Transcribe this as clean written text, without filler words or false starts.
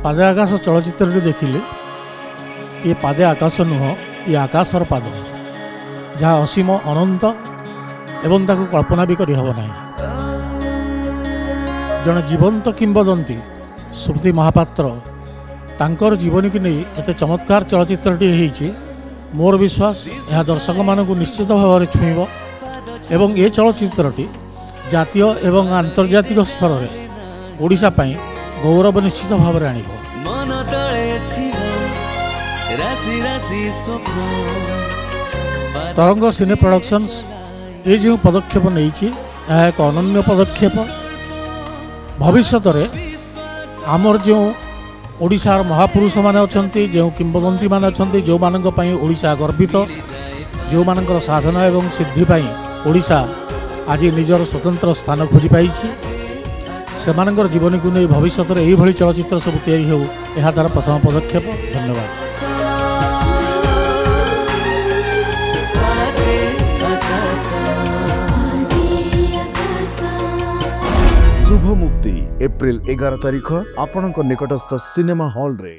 पादे आकाश चलचित्र देखिले ये पादे आकाश नुह ये आकाशर पाद जहाँ असीम अनंत एवं ताको कल्पना भी करी हबो नाही। जन जीवंत किंबदंती सुमति महापात्र तांकर जीवनी की नहीं एते चमत्कार चलचित्रटी होईची। मोर विश्वास यह दर्शक मानक निश्चित भाव में छुईब एवं ये चलचित्रटी जातीय एवं आंतर्जातिक स्तर में ओडिशा पई गौरव निश्चित भाव में आनिब। तरंग सिने प्रोडक्शंस ये जो पदक्षेप नहीं एक अनन्य पदक्षेप। भविष्य में आमर जो ओडिशार महापुरुष माने अछंती जो किंबदंती माने अछंती जो मानक पई ओडिशा गर्वित जो मानकर साधना एवं सिद्धि पई ओडिशा आज निजर स्वतंत्र स्थान खोजी पाइछि से मानकर जीवन को नहीं भविष्य में यही चलचित्र सब तैयारी हो यह तार प्रथम पदक्षेप। धन्यवाद। शुभ मुक्ति एप्रिल 11 तारिख आपणक निकटस्थ सिनेमा हॉल रे।